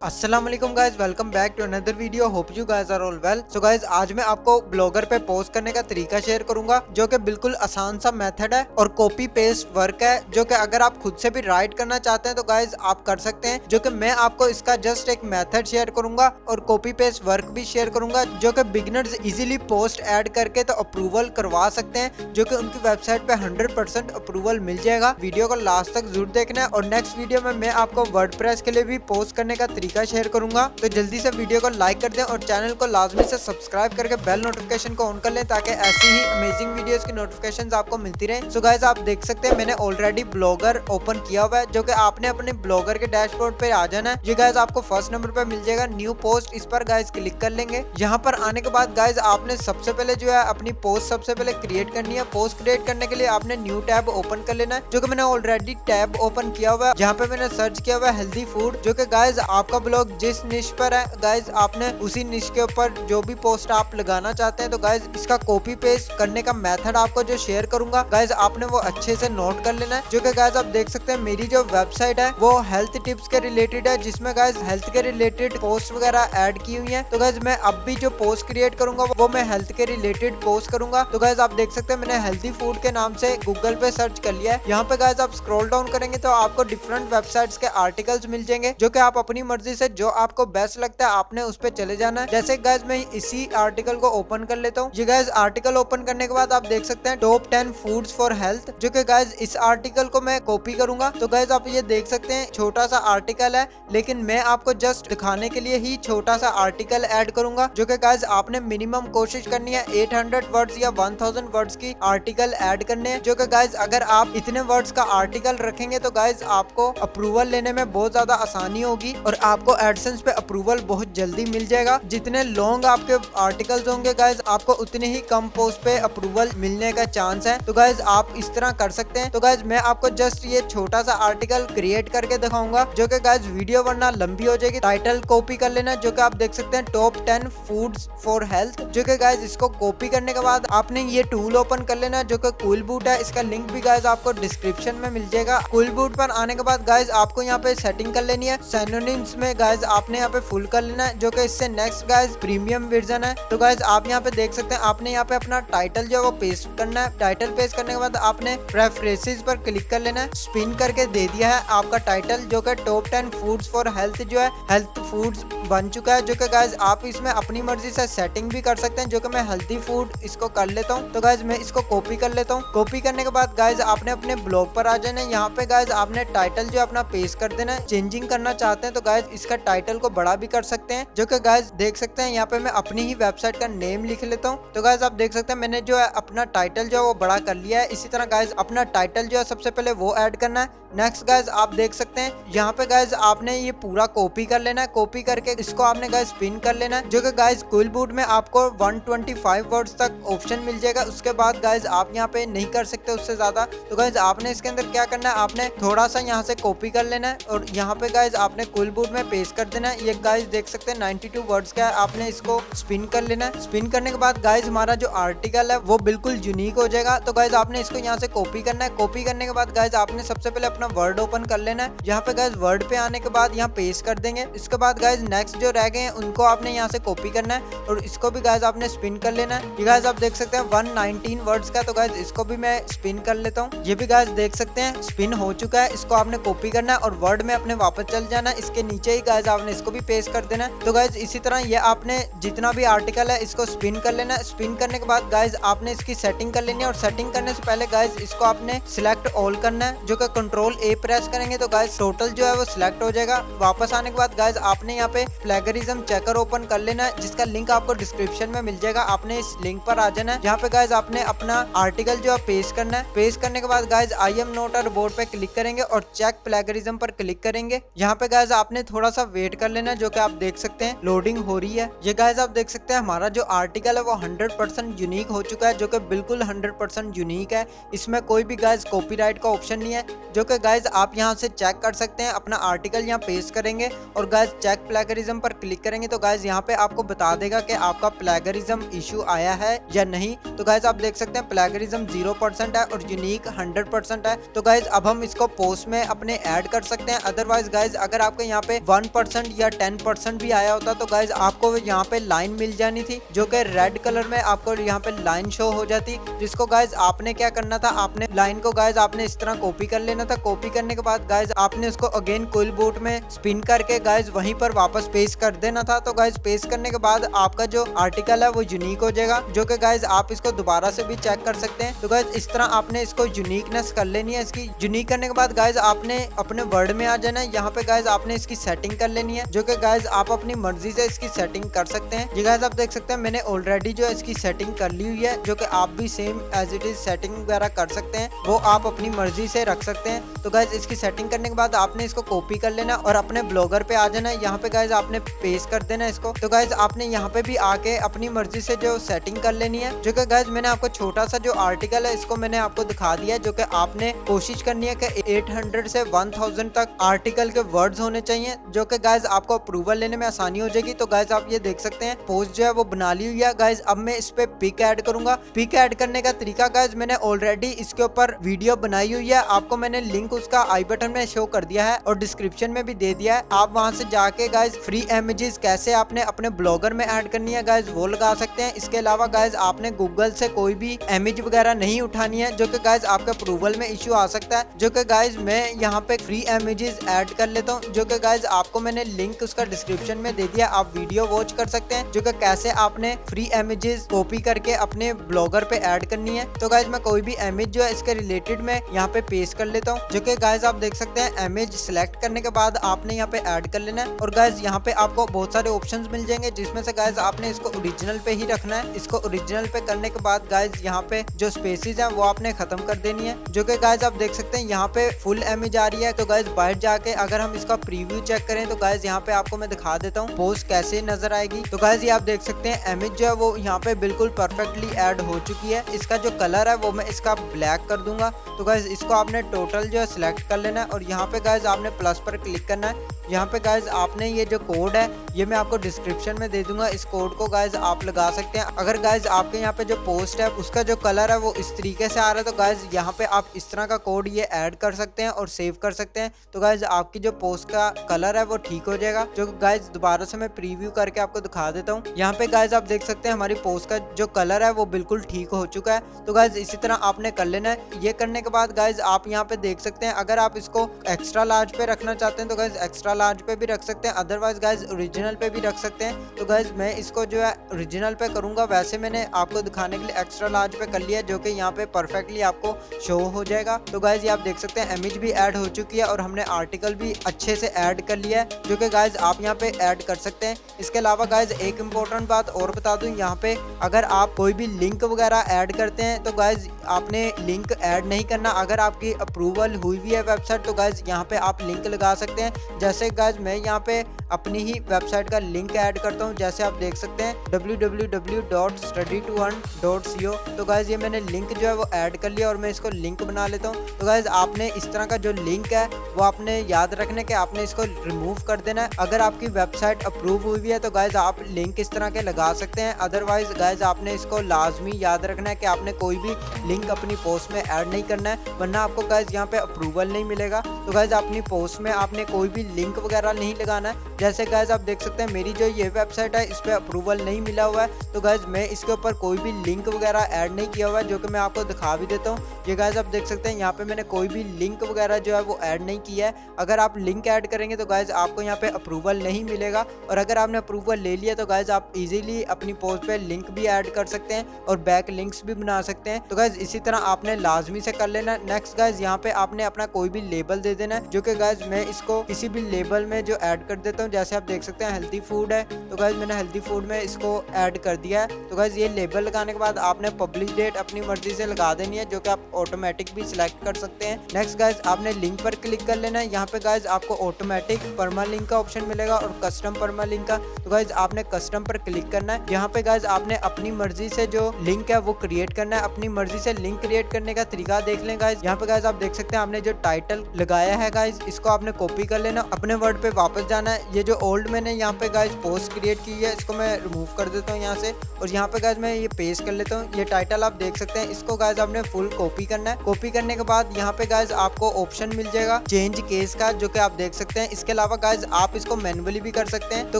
अस्सलाम वालेकुम guys, welcome back to another video. Hope you guys are all well. So guys आज मैं आपको ब्लॉगर पे पोस्ट करने का तरीका शेयर करूंगा जो कि बिल्कुल आसान सा मेथड है और कॉपी पेस्ट वर्क है, जो कि अगर आप खुद से भी राइट करना चाहते हैं तो गाइज आप कर सकते हैं। जो कि मैं आपको इसका जस्ट एक मेथड शेयर करूंगा और कॉपी पेस्ट वर्क भी शेयर करूंगा जो कि बिगिनर्स इजीली पोस्ट ऐड करके तो अप्रूवल करवा सकते हैं, जो कि उनकी वेबसाइट पे 100% अप्रूवल मिल जाएगा। वीडियो को लास्ट तक जरूर देखना है और नेक्स्ट वीडियो में मैं आपको वर्डप्रेस के लिए भी पोस्ट करने का तरीका शेयर करूंगा। तो जल्दी से वीडियो को लाइक कर दें और चैनल को लाजमी से सब्सक्राइब करके बेल नोटिफिकेशन को ऑन कर लें ताकि ऐसी ही अमेजिंग वीडियोस की नोटिफिकेशंस आपको मिलती रहे। सो गाइस आप देख सकते हैं मैंने ऑलरेडी ब्लॉगर ओपन किया हुआ है, जो कि आपने अपने ब्लॉगर के डैशबोर्ड पे आ जाना है। ये गाइस आपको फर्स्ट नंबर पे मिल जाएगा न्यू पोस्ट, इस पर गाइस क्लिक कर लेंगे। यहाँ पर आने के बाद गाइस आपने सबसे पहले जो है अपनी पोस्ट सबसे पहले क्रिएट करनी है। पोस्ट क्रिएट करने के लिए आपने न्यू टैब ओपन कर लेना है, जो कि मैंने ऑलरेडी टैब ओपन किया हुआ है। जहाँ पे मैंने सर्च किया हुआ है हेल्दी फूड, जो कि गाइस आपका ब्लॉग जिस निश पर है गाइस आपने उसी निश के ऊपर जो भी पोस्ट आप लगाना चाहते हैं तो गाइस इसका कॉपी पेस्ट करने का मेथड आपको जो शेयर करूंगा गाइस आपने वो अच्छे से नोट कर लेना है। जो कि गाइस आप देख सकते हैं मेरी जो वेबसाइट है वो हेल्थ टिप्स के रिलेटेड है, जिसमें गाइस हेल्थ के रिलेटेड पोस्ट वगैरह ऐड की हुई है। तो गाइस मैं अब भी जो पोस्ट क्रिएट करूंगा वो मैं हेल्थ के रिलेटेड पोस्ट करूंगा। तो गाइस आप देख सकते हैं मैंने हेल्थी फूड के नाम से गूगल पे सर्च कर लिया है। यहाँ पे गाइस आप स्क्रॉल डाउन करेंगे तो आपको डिफरेंट वेबसाइट्स के आर्टिकल्स मिल जाएंगे, जो कि आप अपनी मर्जी से जो आपको बेस्ट लगता है आपने उस पे चले जाना है। जैसे गाइस मैं इसी आर्टिकल को ओपन कर लेता हूँ। ये गाइस आर्टिकल ओपन करने के बाद आप देख सकते हैं टॉप 10 फूड्स फॉर हेल्थ, जो कि गाइस इस आर्टिकल को मैं कॉपी करूंगा। तो गाइस आप ये देख सकते हैं छोटा सा आर्टिकल है, लेकिन मैं आपको जस्ट दिखाने के लिए ही छोटा सा आर्टिकल ऐड करूंगा। जो कि गाइस आपने मिनिमम कोशिश करनी है 800 वर्ड्स या 1000 वर्ड्स की आर्टिकल ऐड करने हैं। जो कि गाइस अगर आप इतने वर्ड्स का आर्टिकल रखेंगे तो गाइस आपको अप्रूवल लेने में बहुत ज्यादा आसानी होगी और आपको एडसेंस पे अप्रूवल बहुत जल्दी मिल जाएगा। जितने लॉन्ग आपके आर्टिकल्स होंगे गाइस आपको उतने ही कम पोस्ट पे अप्रूवल मिलने का चांस है। तो गाइस आप इस तरह कर सकते हैं। तो गाइस मैं आपको जस्ट ये छोटा सा आर्टिकल क्रिएट करके दिखाऊंगा, जो कि गाइस वीडियो वरना लंबी हो जाएगी। टाइटल कॉपी कर लेना, जो कि आप देख सकते हैं टॉप 10 फूड्स फॉर हेल्थ। जो कि गाइस इसको कॉपी करने के बाद आपने ये टूल ओपन कर लेना, जो कि कूल बूट है। इसका लिंक भी गाइस आपको डिस्क्रिप्शन में मिल जाएगा। कूल बूट पर आने के बाद गाइस आपको यहाँ पे सेटिंग कर लेनी है। सिनोनिम्स में गाइस आपने यहाँ पे फुल कर लेना है, जो कि इससे नेक्स्ट गाइस प्रीमियम वर्जन है। तो गाइस आप यहाँ पे देख सकते हैं आपने यहाँ पे अपना टाइटल जो है वो पेस्ट करना है। टाइटल पेस्ट करने के बाद आपने प्रेफरेंसेस पर क्लिक कर लेना है। स्पिन करके दे दिया है आपका टाइटल, जो कि टॉप 10 फूड्स फॉर हेल्थ जो है हेल्थ फूड्स बन चुका है। जो कि गाइस आप इसमें अपनी मर्जी से सेटिंग भी कर सकते हैं, जो कि मैं हेल्थी फूड इसको कर लेता हूँ। तो गाइस मैं इसको कॉपी कर लेता हूँ। कॉपी करने के बाद गाइस आपने अपने ब्लॉग पर आ जाना है। यहाँ पे गाइस आपने टाइटल जो अपना पेस्ट कर देना है। चेंजिंग करना चाहते हैं तो गाइस इसका टाइटल को बड़ा भी कर सकते हैं, जो कि गाइस देख सकते हैं यहाँ पे मैं अपनी ही वेबसाइट का नेम लिख लेता हूँ। तो गाइस आप देख सकते हैं मैंने जो है अपना टाइटल जो है वो बड़ा कर लिया है। इसी तरह गाइस अपना टाइटल जो है सबसे पहले वो ऐड करना है। नेक्स्ट गाइस आप देख सकते हैं यहाँ पे गाइस आपने ये पूरा कॉपी कर लेना है। कॉपी करके इसको आपने गाइस पिन कर लेना है, जो कि गाइस कूल बूट में आपको 125 वर्ड्स तक ऑप्शन मिल जाएगा। उसके बाद गाइस आप यहाँ पे नहीं कर सकते उससे ज्यादा। तो गाइस आपने इसके अंदर क्या करना है, आपने थोड़ा सा यहाँ से कॉपी कर लेना है और यहाँ पे गाइस आपने कूल बूट में पेस्ट कर देना है। ये गाइस देख सकते हैं 92 वर्ड्स का है। आपने इसको स्पिन कर लेना है। स्पिन करने के बाद गाइस हमारा जो आर्टिकल है वो बिल्कुल यूनिक हो जाएगा। तो गाइस आपने इसको यहाँ से कॉपी करना है। कॉपी करने के बाद गाइस आपने सबसे पहले अपना वर्ड ओपन कर लेना है। यहाँ पे गाइस वर्ड पे आने के बाद यहाँ पेस्ट कर देंगे। इसके बाद गाइस नेक्स्ट जो रह गए हैं उनको आपने यहाँ से कॉपी करना है और इसको भी गाइस आपने स्पिन कर लेना है। ये गाइस आप देख सकते हैं 119 वर्ड्स का। तो गाइस इसको भी मैं स्पिन कर लेता हूँ। ये भी गाइस देख सकते हैं स्पिन हो चुका है। इसको आपने कॉपी करना है और वर्ड में अपने वापस चल जाना है। इसके नीचे ही गाइस आपने इसको भी पेस्ट कर देना है। तो गाइस इसी तरह ये आपने जितना भी आर्टिकल है इसको स्पिन कर लेना है। स्पिन करने के बाद गाइस आपने इसकी सेटिंग कर लेनी है और सेटिंग करने से पहले गाइस इसको आपने सिलेक्ट ऑल करना है, जो कि कंट्रोल ए प्रेस करेंगे तो गाइस टोटल जो है वो सिलेक्ट हो जाएगा। वापस आने के बाद गाइस आपने यहाँ पे प्लेगरिज्म चेकर ओपन कर लेना है, जिसका लिंक आपको डिस्क्रिप्शन में मिल जाएगा। आपने इस लिंक पर आ जाना है। यहाँ पे गाइस आपने अपना आर्टिकल जो है पेस्ट करना है। पेस्ट करने के बाद guys I am not a robot पे क्लिक करेंगे और चेक प्लेगरिज्म पर क्लिक करेंगे। यहाँ पे गाइस आपने थोड़ा सा वेट कर लेना है, जो कि आप देख सकते हैं लोडिंग हो रही है। ये गाइस आप देख सकते हैं हमारा जो आर्टिकल है वो 100% यूनिक हो चुका है, जो कि बिल्कुल 100% यूनिक है। इसमें कोई भी गाइस कॉपीराइट का ऑप्शन नहीं है, जो कि गाइस आप यहाँ से चेक कर सकते हैं। अपना आर्टिकल यहाँ पेस्ट करेंगे और गाइस चेक प्लेगरिज्म पर क्लिक करेंगे तो गाइस यहाँ पे आपको बता देगा कि आपका प्लेगरिज्म इशू आया है या नहीं। तो गाइस आप देख सकते हैं प्लेगरिज्म 0% है और यूनिक 100% है। तो गाइस अब हम इसको पोस्ट में अपने ऐड कर सकते हैं। अदरवाइज गाइस अगर आपके यहाँ पे 1% या 10% भी आया होता तो गाइज आपको यहाँ पे लाइन मिल जानी थी, जो कि रेड कलर में आपको यहाँ पे लाइन शो हो जाती, जिसको गाइज आपने क्या करना था, आपने लाइन को गाइज आपने इस तरह कॉपी कर लेना था। कॉपी करने के बाद गाइज आपने उसको अगेन क्विल बोट में स्पिन करके गाइज वहीं पर वापस पेस्ट कर देना था। तो गाइज पेस्ट करने के बाद आपका जो आर्टिकल है वो यूनिक हो जाएगा, जो कि गाइज आप इसको दोबारा से भी चेक कर सकते हैं। तो गाइज इस तरह आपने इसको यूनिकनेस कर लेनी है। इसकी यूनिक करने के बाद गाइज आपने अपने वर्ड में आ जाना है। यहाँ पे गाइज आपने इसकी सेटिंग कर लेनी है, जो कि गाइज आप अपनी मर्जी से इसकी सेटिंग कर सकते हैं। ये गाइज आप देख सकते हैं मैंने ऑलरेडी जो है इसकी सेटिंग कर ली हुई है, जो कि आप भी same as it is setting वगैरह कर सकते हैं, वो आप अपनी मर्जी से रख सकते हैं। तो गाइज इसकी सेटिंग करने के बाद आपने इसको कॉपी कर लेना और अपने ब्लॉगर पे आ जाना है। यहाँ पे गाइज आपने पेस्ट कर देना इसको। तो गाइज आपने यहाँ पे भी आके अपनी मर्जी से जो सेटिंग कर लेनी है, जो कि गाइज मैंने आपको छोटा सा जो आर्टिकल है इसको मैंने आपको दिखा दिया, जो कि आपने कोशिश करनी है कि 800 से 1000 तक आर्टिकल के वर्ड्स होने चाहिए, जो कि गाइज आपको अप्रूवल लेने में आसानी हो जाएगी। तो गाइज आप ये देख सकते हैं पोस्ट जो है वो बना ली हुई है। गाइज अब मैं इस पे पिक ऐड करूंगा। पिक ऐड करने का तरीका गाइज मैंने ऑलरेडी इसके ऊपर वीडियो बनाई हुई है, आपको मैंने लिंक उसका आई बटन में शो कर दिया है और डिस्क्रिप्शन में भी दे दिया है। आप वहां से जाके गाइज फ्री इमेजेस कैसे आपने अपने ब्लॉगर में ऐड करनी है गाइज वो लगा सकते हैं। इसके अलावा गाइज आपने गूगल से कोई भी इमेज वगैरह नहीं उठानी है, जो कि गाइज आपके अप्रूवल में इश्यू आ सकता है। जो कि गाइज मैं यहाँ पे फ्री इमेजेस ऐड कर लेता हूँ, जो कि गाइज आपको मैंने लिंक उसका डिस्क्रिप्शन में दे दिया, आप वीडियो वॉच कर सकते हैं, जो कि कैसे आपने फ्री इमेजेस कॉपी करके अपने ब्लॉगर पे ऐड करनी है। तो गाइज मैं कोई भी इमेज जो है इसके रिलेटेड में यहाँ पे पेस्ट कर लेता हूँ, जो कि गाइज आप देख सकते हैं इमेज सिलेक्ट करने के बाद आपने यहाँ पे ऐड कर लेना है। और गाइज यहाँ पे आपको बहुत सारे ऑप्शंस मिल जाएंगे, जिसमें से गाइज आपने इसको ओरिजिनल पे ही रखना है। इसको ओरिजिनल पे करने के बाद गाइज यहाँ पे जो स्पेसिस है वो आपने खत्म कर देनी है, जो कि गाइज आप देख सकते हैं यहाँ पे फुल इमेज आ रही है। तो गाइज बाहर जाके अगर हम इसका प्रीव्यू चेक करें तो गाइज यहाँ पे आपको मैं दिखा देता हूँ पोस्ट कैसे नजर आएगी। तो गाइज ये आप देख सकते हैं इमेज जो है वो यहाँ पे बिल्कुल परफेक्टली ऐड हो चुकी है। इसका जो कलर है वो मैं इसका ब्लैक कर दूंगा। तो गाइज इसको आपने टोटल जो है सिलेक्ट कर लेना है और यहाँ पे गाइज आपने प्लस पर क्लिक करना है। यहाँ पे गाइज आपने ये जो कोड है ये मैं आपको डिस्क्रिप्शन में दे दूंगा, इस कोड को गाइज आप लगा सकते हैं। अगर गाइज आपके यहाँ पे जो पोस्ट है उसका जो कलर है वो इस तरीके से आ रहा है, तो गाइज यहाँ पे आप इस तरह का कोड ये ऐड कर सकते हैं और सेव कर सकते हैं। तो गाइज आपकी जो पोस्ट का कलर है वो ठीक हो जाएगा, जो गाइज दोबारा से मैं प्रीव्यू करके आपको दिखा देता हूँ। यहाँ पे गाइज आप देख सकते हैं हमारी पोस्ट का जो कलर है वो बिल्कुल ठीक हो चुका है। तो गाइज इसी तरह आपने कर लेना है। ये करने के बाद गाइज आप यहाँ पे देख सकते हैं अगर आप इसको एक्स्ट्रा लार्ज पे रखना चाहते हैं तो गाइज एक्स्ट्रा लार्ज पे भी रख सकते हैं, अदरवाइज गाइज ओरिजिनल पे भी रख सकते हैं। तो गाइज मैं इसको जो है ओरिजिनल पे करूंगा, वैसे मैंने आपको दिखाने के लिए एक्स्ट्रा लार्ज पे कर लिया, जो कि यहाँ पे परफेक्टली आपको शो हो जाएगा। तो गाइज ये आप देख सकते हैं इमेज भी ऐड हो चुकी है और हमने आर्टिकल भी अच्छे से ऐड कर लिया है, जो कि गाइज आप यहाँ पे ऐड कर सकते हैं। इसके अलावा गाइज एक इम्पोर्टेंट बात और बता दूं, यहाँ पे अगर आप कोई भी लिंक वगैरह ऐड करते हैं तो गाइज आपने लिंक ऐड नहीं करना। अगर आपकी अप्रूवल हुई हुई है वेबसाइट तो गाइज यहाँ पे आप लिंक लगा सकते हैं। जैसे गाइज मैं यहाँ पे अपनी ही वेबसाइट का लिंक ऐड करता हूँ, जैसे आप देख सकते हैं www.study2earn.co। तो गाइज ये मैंने लिंक जो है वो ऐड कर लिया और मैं इसको लिंक बना लेता हूँ। तो गाइज आपने इस तरह का जो लिंक है वो आपने याद रखने के आपने इसको रिमूव कर देना है। अगर आपकी वेबसाइट अप्रूव हुई है तो गाइज आप लिंक इस तरह के लगा सकते हैं, अदरवाइज गाइज आपने इसको लाजमी याद रखना है कि आपने कोई भी लिंक अपनी पोस्ट में ऐड नहीं करना है, वरना आपको गाइज यहाँ पे अप्रूवल नहीं मिलेगा। तो गाइज अपनी पोस्ट में आपने कोई भी लिंक वगैरह नहीं लगाना है। जैसे गाइज आप देख सकते हैं मेरी जो ये वेबसाइट है इस पे अप्रूवल नहीं मिला हुआ है, तो गाइज मैं इसके ऊपर कोई भी लिंक वगैरह ऐड नहीं किया हुआ है, जो कि मैं आपको दिखा भी देता हूँ। ये गाइज आप देख सकते हैं यहाँ पे मैंने कोई भी लिंक वगैरह जो है वो ऐड नहीं किया है। अगर आप लिंक ऐड करेंगे तो गाइज आपको यहाँ पे अप्रूवल नहीं मिलेगा, और अगर आपने अप्रूवल ले लिया तो गाइज आप इजीली अपनी पोस्ट पे लिंक भी ऐड कर सकते हैं और बैक लिंक्स भी बना सकते हैं। तो गाइज इसी तरह आपने लाजमी से कर लेना। नेक्स्ट गाइज यहाँ पे आपने अपना कोई भी लेबल दे देना है, जो कि गाइज मैं इसको किसी भी लेबल में जो ऐड कर देता हूँ। जैसे आप देख सकते हैं हेल्दी फूड है, तो गाइज मैंने हेल्दी फूड में इसको ऐड कर दिया है। तो गाइज ये लेबल लगाने के बाद आपने पब्लिश डेट अपनी मर्जी से लगा देनी है, जो कि आप ऑटोमेटिक भी सिलेक्ट कर सकते हैं। नेक्स्ट गाइज आपने लिंक पर क्लिक कर लेना है। यहाँ पे गाइज आपको ऑटोमेटिक परमा लिंक का ऑप्शन मिलेगा और कस्टम परमा लिंक का। तो गाइज आपने कस्टम पर क्लिक करना है। यहाँ पे गाइज आपने अपनी मर्जी से जो लिंक है वो क्रिएट करना है। अपनी मर्जी से लिंक क्रिएट करने का तरीका देख लें गाइज। यहाँ पे गाइज आप देख सकते हैं आपने जो टाइटल लगाया है गाइज इसको आपने कॉपी कर लेना, अपने वर्ड पे वापस जाना है। ये जो ओल्ड मैंने यहाँ पे गाइज पोस्ट क्रिएट की है इसको मैं रिमूव कर देता हूँ यहाँ से, और यहाँ पे गाइज मैं ये पेस्ट कर लेता हूँ। ये टाइटल आप देख सकते हैं, इसको गाइज आपने फुल कॉपी करना है। कॉपी करने के बाद यहाँ पे गाइज आपको ऑप्शन मिल जाएगा चेंज केस का, जो कि आप देख सकते हैं। इसके अलावा गाइज आप इसको मैनुअली भी कर सकते हैं। तो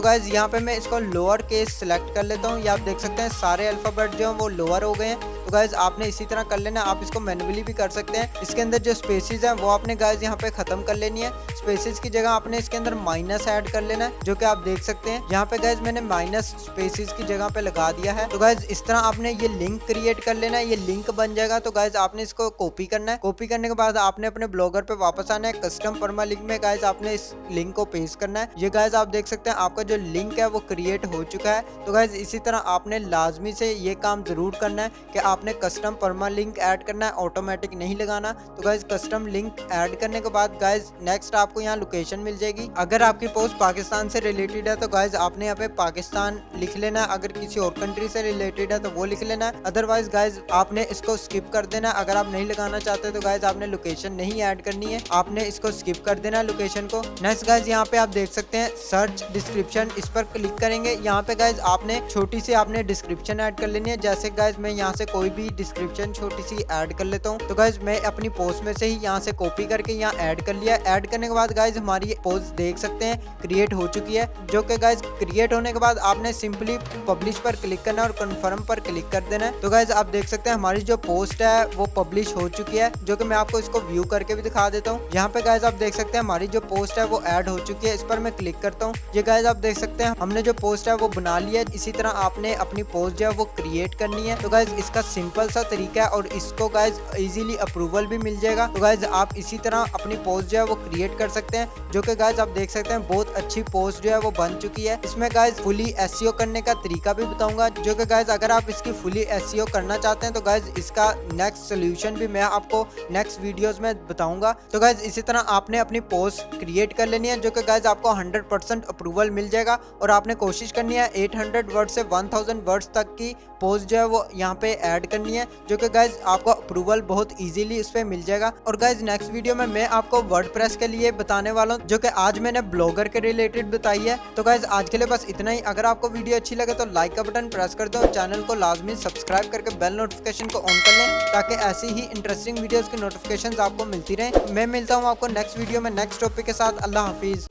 गाइज यहाँ पे मैं इसको लोअर केस सिलेक्ट कर लेता हूँ। ये आप देख सकते हैं सारे अल्फाबेट जो है वो लोअर हो गए हैं। तो गाइज आपने इसी तरह कर लेना, आप इसको मैनुअली भी कर सकते हैं। इसके अंदर जो स्पेसिस है वो आपने गाइज यहाँ पे खत्म कर लेनी है। स्पेसिस की जगह आपने इसके अंदर माइनस ऐड कर लेना है, जो कि आप देख सकते हैं। यहाँ पे गाइज मैंने माइनस स्पेसिस की जगह पे लगा दिया है। तो गाइज इस तरह आपने ये लिंक क्रिएट कर लेना है, ये लिंक बन जाएगा। तो गाइज आपने इसको कॉपी करना है। कॉपी करने के बाद आपने अपने ब्लॉगर पे वापस आना है। कस्टम परमा लिंक में गाइज आपने इस लिंक को पेस्ट करना है। ये गाइज आप देख सकते हैं आपका जो लिंक है वो क्रिएट हो चुका है। तो गाइज इसी तरह आपने लाजमी से ये काम जरूर करना है कि आपने कस्टम परमा लिंक ऐड करना है, ऑटोमेटिक नहीं लगाना। तो गाइज कस्टम लिंक ऐड करने के बाद गाइज नेक्स्ट आपको यहाँ लोकेशन मिल जाएगी। अगर आपकी पोस्ट पाकिस्तान से रिलेटेड है तो गाइज आपने यहाँ पे पाकिस्तान लिख लेना है। अगर किसी और कंट्री से रिलेटेड है तो वो लिख लेना है। अदरवाइज गाइज आपने इसको स्किप कर देना। अगर आप नहीं लगाना चाहते तो गाइज आपने लोकेशन नहीं ऐड करनी है, आपने इसको स्किप कर देना लोकेशन को। नेक्स्ट गाइज यहाँ पे आप देख सकते हैं सर्च डिस्क्रिप्शन, इस पर क्लिक करेंगे। यहाँ पे गाइज आपने छोटी सी आपने डिस्क्रिप्शन ऐड कर लेनी है। जैसे गाइज मैं यहाँ से कोई भी डिस्क्रिप्शन छोटी सी ऐड कर लेता हूँ। तो गाइज मैं अपनी पोस्ट में से ही यहाँ से कॉपी करके यहाँ ऐड कर लिया। ऐड करने के बाद गाइज हमारी पोस्ट देख सकते हैं क्रिएट हो चुकी है। जो कि गाइज क्रिएट होने के बाद आपने सिंपली पब्लिश पर क्लिक करना है और कन्फर्म पर क्लिक कर देना है। तो गाइज आप देख सकते हैं हमारी जो पोस्ट है वो पब्लिश हो चुकी है, जो कि मैं आपको इसको व्यू करके भी दिखा देता हूँ। यहाँ पे गाइज आप देख सकते हैं हमारी जो पोस्ट है वो ऐड हो चुकी है। इस पर मैं क्लिक करता हूँ। ये गाइज आप देख सकते हैं हमने जो पोस्ट है वो बना लिया है। इसी तरह आपने अपनी पोस्ट जो है वो क्रिएट करनी है। तो गाइज इसका सिंपल सा तरीका है और इसको गाइज इजीली अप्रूवल भी मिल जाएगा। तो गाइज आप इसी तरह अपनी पोस्ट जो है वो क्रिएट कर सकते हैं, जो कि गाइज आप देख सकते हैं बहुत अच्छी पोस्ट जो है वो बन चुकी है। इसमें गाइज फुली एसईओ करने का तरीका भी बताऊंगा, जो कि गाइज अगर आप इसकी फुली एसईओ करना चाहते हैं तो गाइज इसका नेक्स्ट सोल्यूशन भी मैं आपको नेक्स्ट वीडियोस में बताऊंगा। तो गाइज इसी तरह आपने अपनी पोस्ट क्रिएट कर लेनी है, जो कि गाइज आपको 100% अप्रूवल मिल जाएगा। और आपने कोशिश करनी है 800 वर्ड से 1000 वर्ड्स तक की पोस्ट जो है वो यहाँ पे ऐड करनी है, जो कि गाइज आपको अप्रूवल बहुत इजीली इस पे मिल जाएगा। और गाइज नेक्स्ट वीडियो में मैं आपको वर्डप्रेस के लिए बताने वाला हूँ, जो कि आज मैंने ब्लॉगर के रिलेटेड बताई है। तो गाइज आज के लिए बस इतना ही। अगर आपको वीडियो अच्छी लगे तो लाइक का बटन प्रेस कर दो और चैनल को लाजमी सब्सक्राइब करके बेल नोटिफिकेशन को ऑन कर लें, ताकि ऐसी ही इंटरेस्टिंग वीडियोस की नोटिफिकेशंस आपको मिलती रहे। मैं मिलता हूँ आपको नेक्स्ट वीडियो में नेक्स्ट टॉपिक के साथ। अल्लाह हाफिज।